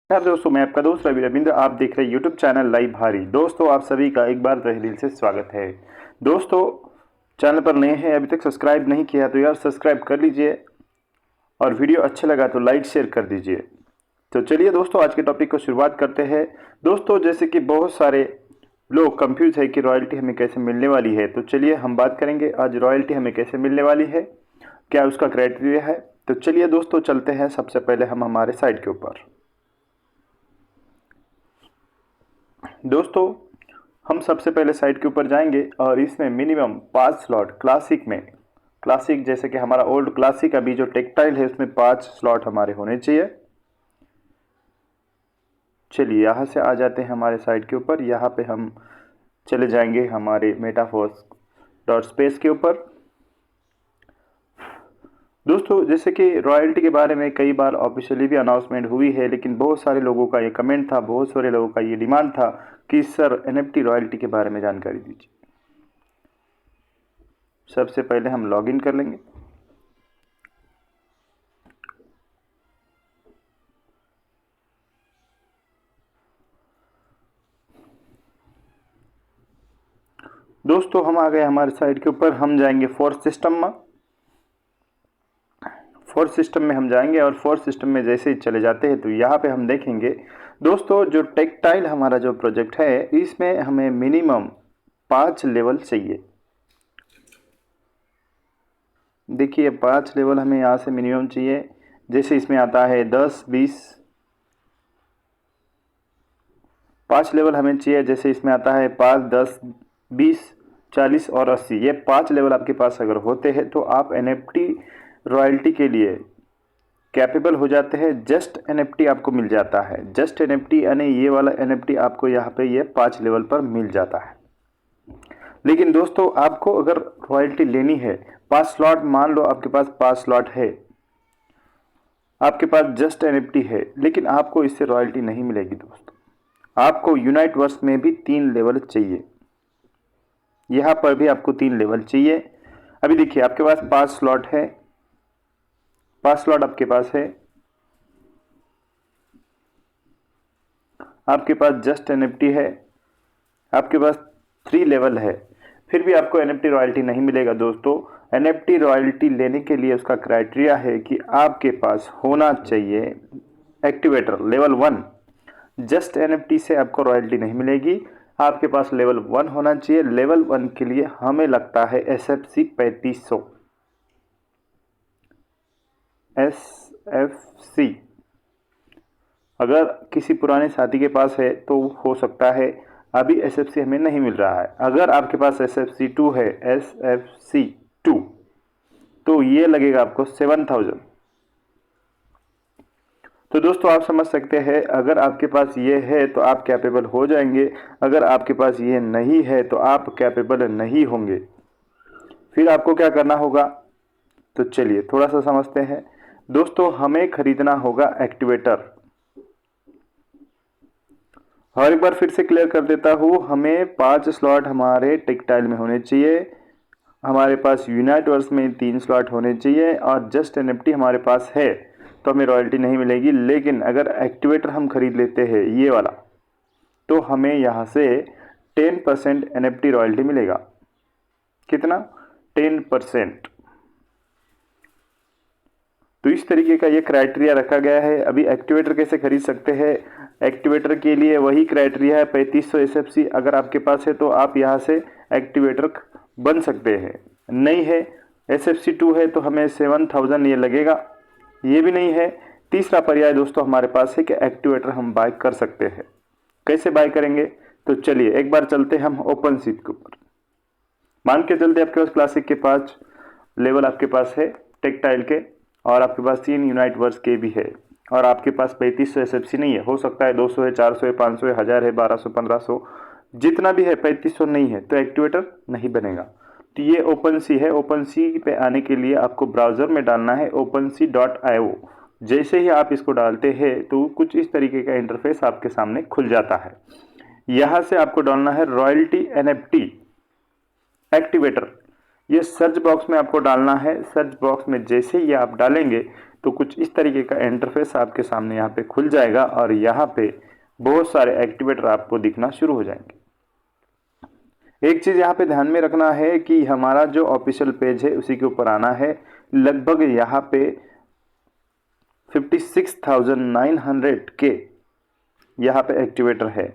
यार दोस्तों, मैं आपका दोस्त रवि रविंद्र। आप देख रहे हैं यूट्यूब चैनल लाइव भारी। दोस्तों, आप सभी का एक बार तहे दिल से स्वागत है। दोस्तों, चैनल पर नए हैं, अभी तक सब्सक्राइब नहीं किया तो यार सब्सक्राइब कर लीजिए और वीडियो अच्छा लगा तो लाइक शेयर कर दीजिए। तो चलिए दोस्तों, आज के टॉपिक को शुरुआत करते हैं। दोस्तों, जैसे कि बहुत सारे लोग कंफ्यूज है कि रॉयल्टी हमें कैसे मिलने वाली है, तो चलिए हम बात करेंगे आज रॉयल्टी हमें कैसे मिलने वाली है, क्या उसका क्राइटेरिया है। तो चलिए दोस्तों, चलते हैं सबसे पहले हम हमारे साइट के ऊपर। दोस्तों, हम सबसे पहले साइट के ऊपर जाएंगे और इसमें मिनिमम 5 स्लॉट क्लासिक में, क्लासिक जैसे कि हमारा ओल्ड क्लासिक अभी जो टेक्सटाइल है उसमें 5 स्लॉट हमारे होने चाहिए। चलिए यहाँ से आ जाते हैं हमारे साइट के ऊपर। यहाँ पे हम चले जाएंगे हमारे मेटाफोर्स डॉट स्पेस के ऊपर। दोस्तों, जैसे कि रॉयल्टी के बारे में कई बार ऑफिशियली भी अनाउंसमेंट हुई है, लेकिन बहुत सारे लोगों का ये कमेंट था, बहुत सारे लोगों का ये डिमांड था कि सर एनएफटी रॉयल्टी के बारे में जानकारी दीजिए। सबसे पहले हम लॉगिन कर लेंगे। दोस्तों, हम आ गए हमारे साइट के ऊपर। हम जाएंगे फोर्स सिस्टम में। फोर्स सिस्टम में हम जाएंगे और फोर्स सिस्टम में जैसे ही चले जाते हैं तो यहाँ पे हम देखेंगे दोस्तों, जो टेक्सटाइल हमारा जो प्रोजेक्ट है इसमें हमें मिनिमम 5 लेवल चाहिए। देखिए 5 लेवल हमें यहाँ से मिनिमम चाहिए। जैसे इसमें आता है 10, 20, 5 लेवल हमें चाहिए। जैसे इसमें आता है 5, 10, 20, 40 और 80। ये 5 लेवल आपके पास अगर होते हैं तो आप एनएफटी रॉयल्टी के लिए कैपेबल हो जाते हैं। जस्ट एनएफटी आपको मिल जाता है। जस्ट एनएफटी यानी ये वाला एनएफटी आपको यहाँ पे ये 5 लेवल पर मिल जाता है। लेकिन दोस्तों, आपको अगर रॉयल्टी लेनी है, 5 स्लॉट, मान लो आपके पास 5 स्लॉट है, आपके पास जस्ट एनएफटी है, लेकिन आपको इससे रॉयल्टी नहीं मिलेगी दोस्तों। आपको यूनाइट वर्स में भी 3 लेवल चाहिए। यहाँ पर भी आपको 3 लेवल चाहिए। अभी देखिए आपके पास 5 स्लॉट है, 5 स्लॉट आपके पास है, आपके पास जस्ट एनएफटी है, आपके पास 3 लेवल है, फिर भी आपको एनएफटी रॉयल्टी नहीं मिलेगा दोस्तों। एनएफटी रॉयल्टी लेने के लिए उसका क्राइटेरिया है कि आपके पास होना चाहिए एक्टिवेटर लेवल 1। जस्ट एनएफटी से आपको रॉयल्टी नहीं मिलेगी, आपके पास लेवल 1 होना चाहिए। लेवल 1 के लिए हमें लगता है SFC 3500। SFC अगर किसी पुराने साथी के पास है तो हो सकता है, अभी SFC हमें नहीं मिल रहा है। अगर आपके पास SFC 2 है, SFC 2, तो ये लगेगा आपको 7000। तो दोस्तों, आप समझ सकते हैं, अगर आपके पास ये है तो आप कैपेबल हो जाएंगे, अगर आपके पास ये नहीं है तो आप कैपेबल नहीं होंगे। फिर आपको क्या करना होगा, तो चलिए थोड़ा सा समझते हैं। दोस्तों, हमें खरीदना होगा एक्टिवेटर। और एक बार फिर से क्लियर कर देता हूँ, हमें 5 स्लॉट हमारे टेक्सटाइल में होने चाहिए, हमारे पास यूनाइट वर्स में 3 स्लॉट होने चाहिए और जस्ट एनएफटी हमारे पास है तो हमें रॉयल्टी नहीं मिलेगी। लेकिन अगर एक्टिवेटर हम खरीद लेते हैं ये वाला, तो हमें यहाँ से 10% एनएफटी रॉयल्टी मिलेगा। कितना? 10%। तो इस तरीके का ये क्राइटेरिया रखा गया है। अभी एक्टिवेटर कैसे खरीद सकते हैं, एक्टिवेटर के लिए वही क्राइटेरिया है 3500 SFC। अगर आपके पास है तो आप यहाँ से एक्टिवेटर बन सकते हैं। नहीं है, SFC 2 है तो हमें 7000 ये लगेगा। ये भी नहीं है। तीसरा पर्याय दोस्तों हमारे पास है कि एक्टिवेटर हम बाय कर सकते हैं। कैसे बाय करेंगे, तो चलिए एक बार चलते हैं हम ओपन सीट के ऊपर। मान के चलते आपके पास क्लासिक के 5 लेवल आपके पास है टेक्सटाइल के, और आपके पास 3 यूनाइट वर्स के भी है, और आपके पास 3500 SFC नहीं है। हो सकता है 200 है, 400 है, 500 है, 1000 है, 1200, 1500, जितना भी है, 3500 नहीं है तो एक्टिवेटर नहीं बनेगा। तो ये ओपन सी है। ओपन सी पे आने के लिए आपको ब्राउजर में डालना है OpenSea.io। जैसे ही आप इसको डालते हैं तो कुछ इस तरीके का इंटरफेस आपके सामने खुल जाता है। यहाँ से आपको डालना है रॉयल्टी एनएफटी एक्टिवेटर। ये सर्च बॉक्स में आपको डालना है। सर्च बॉक्स में जैसे ही आप डालेंगे तो कुछ इस तरीके का इंटरफेस आपके सामने यहाँ पे खुल जाएगा और यहाँ पे बहुत सारे एक्टिवेटर आपको दिखना शुरू हो जाएंगे। एक चीज़ यहाँ पे ध्यान में रखना है कि हमारा जो ऑफिशियल पेज है उसी के ऊपर आना है। लगभग यहाँ पे 56,900 के यहाँ पे एक्टिवेटर है,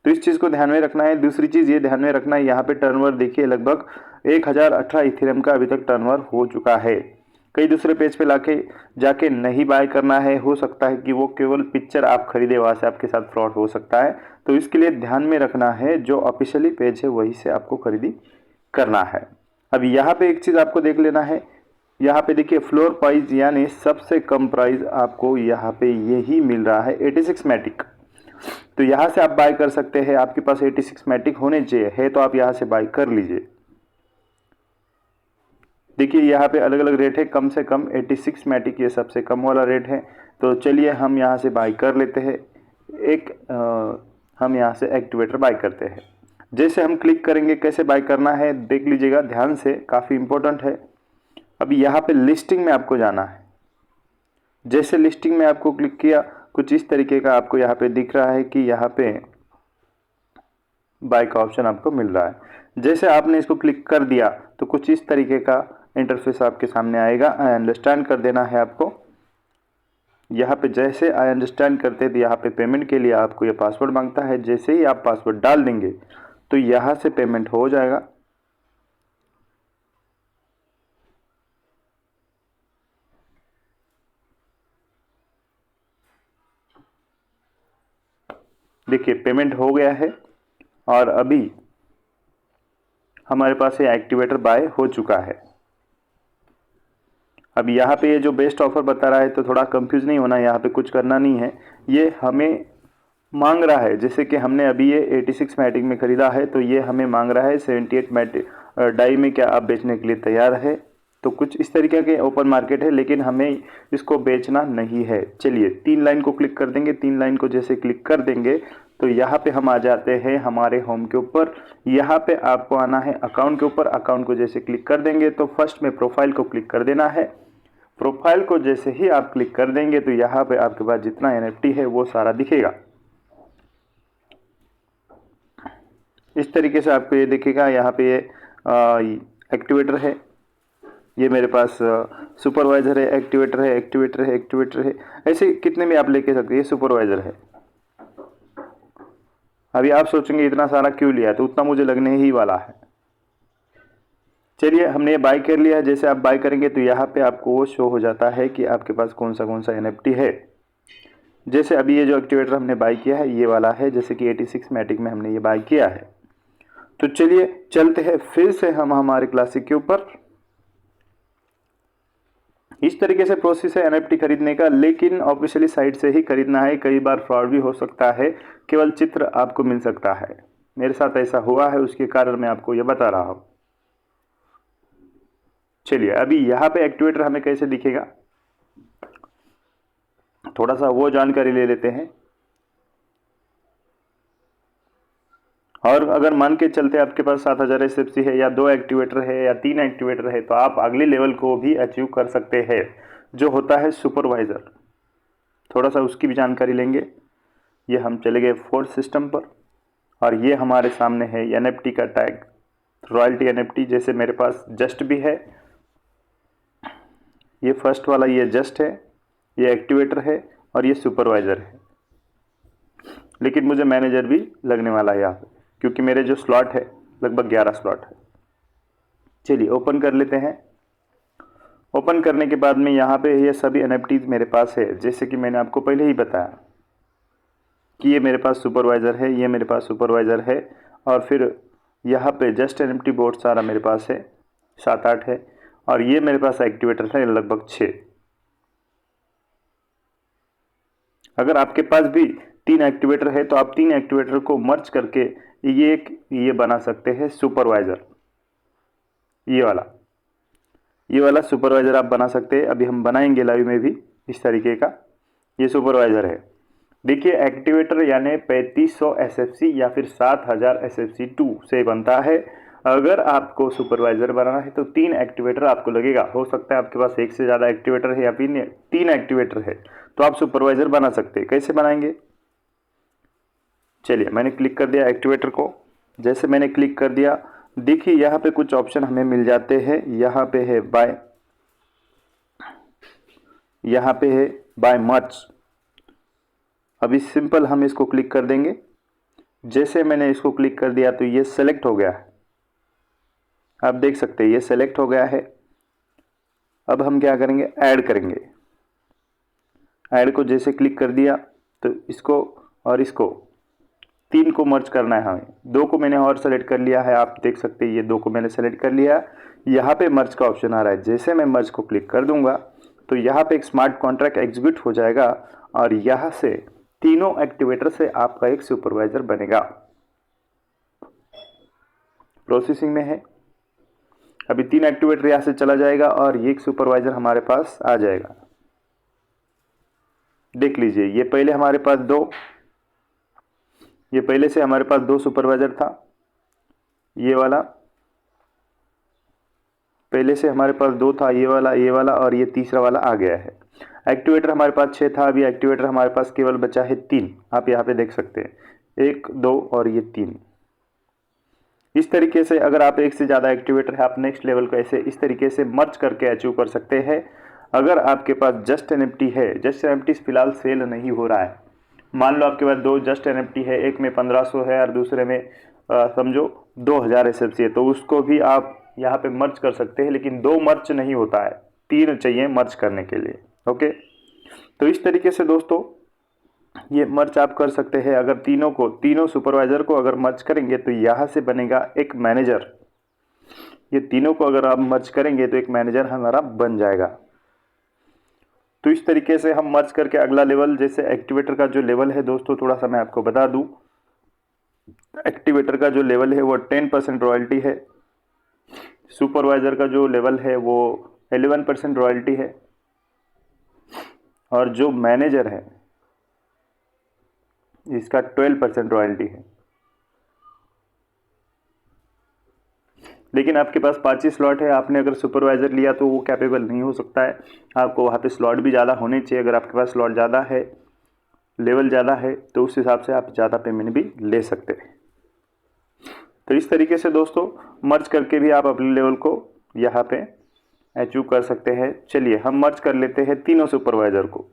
तो इस चीज़ को ध्यान में रखना है। दूसरी चीज़ ये ध्यान में रखना है, यहाँ पे टर्नओवर देखिए लगभग 1018 इथेरियम का अभी तक टर्नओवर हो चुका है। कई दूसरे पेज पे जाके नहीं बाय करना है, हो सकता है कि वो केवल पिक्चर आप खरीदे, वहाँ से आपके साथ फ्रॉड हो सकता है। तो इसके लिए ध्यान में रखना है जो ऑफिशियली पेज है वहीं से आपको खरीदी करना है। अब यहाँ पे एक चीज़ आपको देख लेना है, यहाँ पे देखिए फ्लोर प्राइस यानी सबसे कम प्राइस आपको यहाँ पे यही मिल रहा है 86 मैटिक। तो यहाँ से आप बाय कर सकते हैं। आपके पास 86 मैटिक होने चाहिए, है तो आप यहाँ से बाय कर लीजिए। देखिए यहाँ पे अलग अलग रेट है, कम से कम 86 मैटिक ये सबसे कम वाला रेट है। तो चलिए हम यहाँ से बाय कर लेते हैं। हम यहाँ से एक्टिवेटर बाय करते हैं। जैसे हम क्लिक करेंगे, कैसे बाय करना है देख लीजिएगा ध्यान से, काफ़ी इंपॉर्टेंट है। अभी यहाँ पे लिस्टिंग में आपको जाना है। जैसे लिस्टिंग में आपको क्लिक किया, कुछ इस तरीके का आपको यहाँ पे दिख रहा है कि यहाँ पे बाय का ऑप्शन आपको मिल रहा है। जैसे आपने इसको क्लिक कर दिया तो कुछ इस तरीके का इंटरफेस आपके सामने आएगा। आई अंडरस्टैंड कर देना है आपको। यहाँ पे जैसे आई अंडरस्टैंड करते तो यहाँ पे पेमेंट के लिए आपको ये पासवर्ड मांगता है। जैसे ही आप पासवर्ड डाल देंगे तो यहाँ से पेमेंट हो जाएगा। देखिए पेमेंट हो गया है और अभी हमारे पास ये एक्टिवेटर बाय हो चुका है। अब यहाँ पे ये जो बेस्ट ऑफर बता रहा है तो थोड़ा कंफ्यूज नहीं होना, यहाँ पे कुछ करना नहीं है। ये हमें मांग रहा है, जैसे कि हमने अभी ये 86 मैटिक में ख़रीदा है तो ये हमें मांग रहा है 78 मैटिक डाई में क्या आप बेचने के लिए तैयार है। तो कुछ इस तरीके के ओपन मार्केट है, लेकिन हमें इसको बेचना नहीं है। चलिए 3 लाइन को क्लिक कर देंगे। 3 लाइन को जैसे क्लिक कर देंगे तो यहाँ पे हम आ जाते हैं हमारे होम के ऊपर। यहाँ पे आपको आना है अकाउंट के ऊपर। अकाउंट को जैसे क्लिक कर देंगे तो फर्स्ट में प्रोफाइल को क्लिक कर देना है। प्रोफाइल को जैसे ही आप क्लिक कर देंगे तो यहाँ पे आपके पास जितना NFT है वो सारा दिखेगा। इस तरीके से आपको ये दिखेगा। यहाँ पे ये एक्टिवेटर है, ये मेरे पास सुपरवाइज़र है, एक्टिवेटर है, एक्टिवेटर है, एक्टिवेटर है, ऐसे कितने में आप लेके सकते हैं। ये सुपरवाइज़र है। अभी आप सोचेंगे इतना सारा क्यों लिया, तो उतना मुझे लगने ही वाला है। चलिए हमने ये बाय कर लिया है। जैसे आप बाय करेंगे तो यहाँ पे आपको वो शो हो जाता है कि आपके पास कौन सा NFT है। जैसे अभी ये जो एक्टिवेटर हमने बाय किया है ये वाला है, जैसे कि 86 मैटिक में हमने ये बाय किया है। तो चलिए चलते हैं फिर से हम हमारे क्लासिक के ऊपर। इस तरीके से प्रोसेस है NFT खरीदने का, लेकिन ऑफिशियली साइट से ही खरीदना है। कई बार फ्रॉड भी हो सकता है, केवल चित्र आपको मिल सकता है। मेरे साथ ऐसा हुआ है, उसके कारण मैं आपको ये बता रहा हूँ। चलिए अभी यहाँ पे एक्टिवेटर हमें कैसे दिखेगा, थोड़ा सा वो जानकारी ले लेते हैं। और अगर मान के चलते आपके पास 7000 SFC है या 2 एक्टिवेटर है या 3 एक्टिवेटर है तो आप अगले लेवल को भी अचीव कर सकते हैं, जो होता है सुपरवाइज़र। थोड़ा सा उसकी भी जानकारी लेंगे। ये हम चले गए फोर्थ सिस्टम पर और ये हमारे सामने है NFT का टैग, रॉयल्टी NFT। जैसे मेरे पास जस्ट भी है, ये फर्स्ट वाला ये जस्ट है, ये एक्टिवेटर है और ये सुपरवाइज़र है। लेकिन मुझे मैनेजर भी लगने वाला है यहाँ पे, क्योंकि मेरे जो स्लॉट है लगभग 11 स्लॉट है। चलिए ओपन कर लेते हैं। ओपन करने के बाद में यहाँ पे ये सभी NFTs मेरे पास है। जैसे कि मैंने आपको पहले ही बताया कि ये मेरे पास सुपरवाइज़र है, ये मेरे पास सुपरवाइज़र है और फिर यहाँ पे जस्ट NFT बोर्ड सारा मेरे पास है, 7-8 है और ये मेरे पास एक्टिवेटर है लगभग 6। अगर आपके पास भी 3 एक्टिवेटर है तो आप 3 एक्टिवेटर को मर्ज करके ये बना सकते हैं सुपरवाइज़र। ये वाला सुपरवाइज़र आप बना सकते हैं। अभी हम बनाएंगे लाइव में भी इस तरीके का। ये सुपरवाइज़र है। देखिए एक्टिवेटर यानी 3500 SFC या फिर 7000 SFC 2 से बनता है अगर आपको सुपरवाइजर बनाना है तो 3 एक्टिवेटर आपको लगेगा। हो सकता है आपके पास एक से ज़्यादा एक्टिवेटर है या फिर 3 एक्टिवेटर है, तो आप सुपरवाइजर बना सकते हैं। कैसे बनाएंगे? चलिए, मैंने क्लिक कर दिया एक्टिवेटर को। जैसे मैंने क्लिक कर दिया, देखिए यहाँ पे कुछ ऑप्शन हमें मिल जाते हैं। यहाँ पे है बाय, यहाँ पे है बाय मर्ज। अभी सिंपल हम इसको क्लिक कर देंगे। जैसे मैंने इसको क्लिक कर दिया तो ये सेलेक्ट हो गया है। आप देख सकते हैं ये सेलेक्ट हो गया है। अब हम क्या करेंगे? ऐड करेंगे। ऐड को जैसे क्लिक कर दिया तो इसको और इसको 3 को मर्ज करना है हमें। 2 को मैंने और सेलेक्ट कर लिया है। आप देख सकते हैं ये 2 को मैंने सेलेक्ट कर लिया। यहाँ पे मर्ज का ऑप्शन आ रहा है। जैसे मैं मर्ज को क्लिक कर दूंगा तो यहाँ पे एक स्मार्ट कॉन्ट्रैक्ट एग्जीक्यूट हो जाएगा और यहाँ से तीनों एक्टिवेटर से आपका एक सुपरवाइजर बनेगा। प्रोसेसिंग में है। अभी 3 एक्टिवेटर यहाँ से चला जाएगा और ये एक सुपरवाइजर हमारे पास आ जाएगा। देख लीजिए, ये पहले हमारे पास 2, ये पहले से हमारे पास 2 सुपरवाइजर था। ये वाला पहले से हमारे पास 2 था, ये वाला और ये तीसरा वाला आ गया है। एक्टिवेटर हमारे पास 6 था, अभी एक्टिवेटर हमारे पास केवल बचा है 3। आप यहाँ पे देख सकते हैं 1, 2 और ये 3। इस तरीके से अगर आप एक से ज़्यादा एक्टिवेटर है, आप नेक्स्ट लेवल को ऐसे इस तरीके से मर्ज करके अचीव कर सकते हैं। अगर आपके पास जस्ट एनएफटी है, जस्ट एनएफटी फिलहाल सेल नहीं हो रहा है। मान लो आपके पास 2 जस्ट एनएफटी है, एक में 1500 है और दूसरे में समझो 2000 एसएफसी है, तो उसको भी आप यहाँ पे मर्ज कर सकते हैं। लेकिन 2 मर्ज नहीं होता है, 3 चाहिए मर्ज करने के लिए। ओके, तो इस तरीके से दोस्तों ये मर्ज आप कर सकते हैं। अगर तीनों सुपरवाइजर को अगर मर्ज करेंगे तो यहाँ से बनेगा एक मैनेजर। ये तीनों को अगर आप मर्ज करेंगे तो एक मैनेजर हमारा बन जाएगा। तो इस तरीके से हम मर्ज करके अगला लेवल, जैसे एक्टिवेटर का जो लेवल है दोस्तों, थोड़ा सा मैं आपको बता दूं। एक्टिवेटर का जो लेवल है वो 10% रॉयल्टी है। सुपरवाइजर का जो लेवल है वो 11% रॉयल्टी है और जो मैनेजर है इसका 12% रॉयल्टी है। लेकिन आपके पास 5 ही स्लॉट है। आपने अगर सुपरवाइजर लिया तो वो कैपेबल नहीं हो सकता है। आपको वहाँ पे स्लॉट भी ज़्यादा होने चाहिए। अगर आपके पास स्लॉट ज़्यादा है, लेवल ज़्यादा है, तो उस हिसाब से आप ज़्यादा पेमेंट भी ले सकते हैं। तो इस तरीके से दोस्तों मर्ज करके भी आप अपने लेवल को यहाँ पे अचीव कर सकते हैं। चलिए हम मर्ज कर लेते हैं तीनों सुपरवाइज़र को।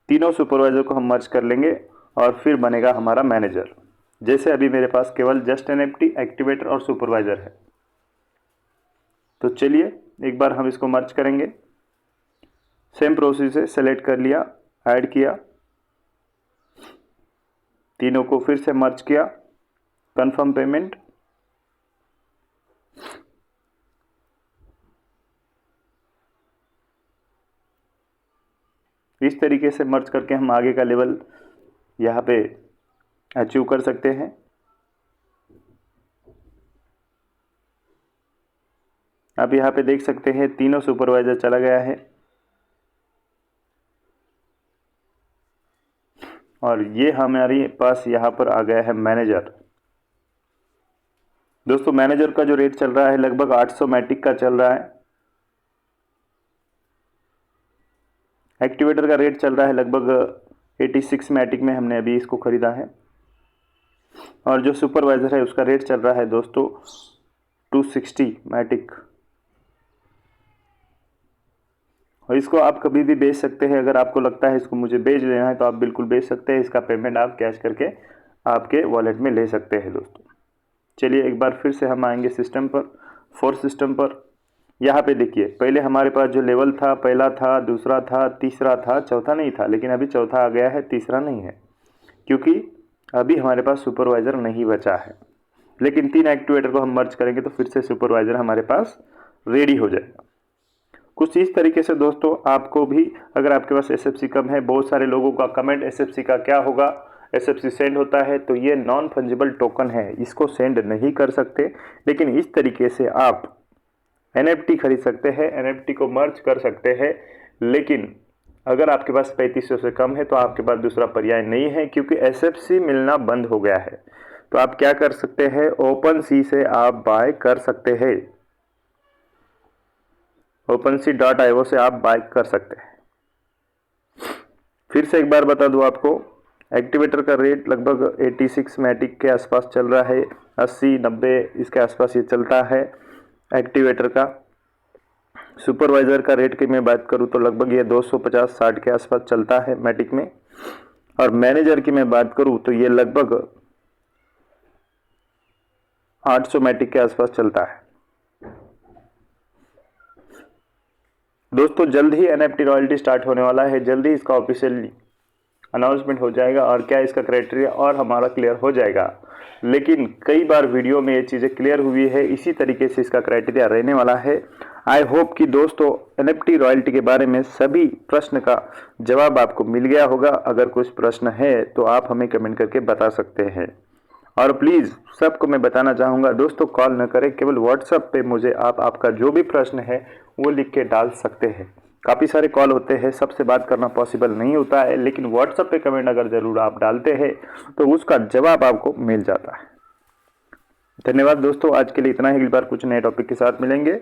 तीनों सुपरवाइज़र को हम मर्ज कर लेंगे और फिर बनेगा हमारा मैनेजर। जैसे अभी मेरे पास केवल जस्ट एनएफटी, एक्टिवेटर और सुपरवाइज़र है। तो चलिए एक बार हम इसको मर्ज करेंगे। सेम प्रोसेस से सेलेक्ट कर लिया, ऐड किया, तीनों को फिर से मर्ज किया, कंफर्म पेमेंट। इस तरीके से मर्ज करके हम आगे का लेवल यहाँ पे अचीव कर सकते हैं। आप यहाँ पे देख सकते हैं तीनों सुपरवाइजर चला गया है और ये हमारे पास यहाँ पर आ गया है मैनेजर। दोस्तों मैनेजर का जो रेट चल रहा है लगभग 800 मैटिक का चल रहा है। एक्टिवेटर का रेट चल रहा है लगभग 86 मैटिक में हमने अभी इसको ख़रीदा है। और जो सुपरवाइज़र है उसका रेट चल रहा है दोस्तों 260 मैटिक। और इसको आप कभी भी बेच सकते हैं। अगर आपको लगता है इसको मुझे बेच लेना है तो आप बिल्कुल बेच सकते हैं। इसका पेमेंट आप कैश करके आपके वॉलेट में ले सकते हैं दोस्तों। चलिए एक बार फिर से हम आएंगे सिस्टम पर, फोर्स सिस्टम पर। यहाँ पे देखिए पहले हमारे पास जो लेवल था, पहला था, दूसरा था, तीसरा था, चौथा नहीं था। लेकिन अभी चौथा आ गया है, तीसरा नहीं है, क्योंकि अभी हमारे पास सुपरवाइज़र नहीं बचा है। लेकिन 3 एक्टिवेटर को हम मर्ज करेंगे तो फिर से सुपरवाइज़र हमारे पास रेडी हो जाएगा। कुछ इस तरीके से दोस्तों आपको भी, अगर आपके पास एसएफसी कम है, बहुत सारे लोगों का कमेंट एसएफसी का क्या होगा, एसएफसी सेंड होता है तो ये नॉन फंजिबल टोकन है, इसको सेंड नहीं कर सकते। लेकिन इस तरीके से आप एनएफटी खरीद सकते हैं, एनएफटी को मर्ज कर सकते हैं। लेकिन अगर आपके पास 3500 से कम है तो आपके पास दूसरा पर्याय नहीं है, क्योंकि एसएफसी मिलना बंद हो गया है। तो आप क्या कर सकते हैं, ओपन सी से आप बाय कर सकते हैं, OpenSea.io से आप बाय कर सकते हैं। फिर से एक बार बता दूं आपको, एक्टिवेटर का रेट लगभग 86 मैटिक के आसपास चल रहा है, 80-90 इसके आसपास ये चलता है एक्टिवेटर का। सुपरवाइजर का रेट की मैं बात करूं तो लगभग ये 250-60 के आसपास चलता है मैटिक में, और मैनेजर की मैं बात करूं तो ये लगभग 800 मैटिक के आसपास चलता है। दोस्तों जल्द ही NFT रॉयल्टी स्टार्ट होने वाला है, जल्दी इसका ऑफिशियली अनाउंसमेंट हो जाएगा और क्या इसका क्राइटेरिया और हमारा क्लियर हो जाएगा। लेकिन कई बार वीडियो में ये चीज़ें क्लियर हुई है, इसी तरीके से इसका क्राइटेरिया रहने वाला है। आई होप कि दोस्तों NFT रॉयल्टी के बारे में सभी प्रश्न का जवाब आपको मिल गया होगा। अगर कुछ प्रश्न है तो आप हमें कमेंट करके बता सकते हैं, और प्लीज़ सबको मैं बताना चाहूँगा दोस्तों, कॉल न करें, केवल व्हाट्सएप पे मुझे आप आपका जो भी प्रश्न है वो लिख के डाल सकते हैं। काफ़ी सारे कॉल होते हैं, सबसे बात करना पॉसिबल नहीं होता है, लेकिन व्हाट्सएप पे कमेंट अगर ज़रूर आप डालते हैं तो उसका जवाब आपको मिल जाता है। धन्यवाद दोस्तों, आज के लिए इतना ही। एक बार कुछ नए टॉपिक के साथ मिलेंगे।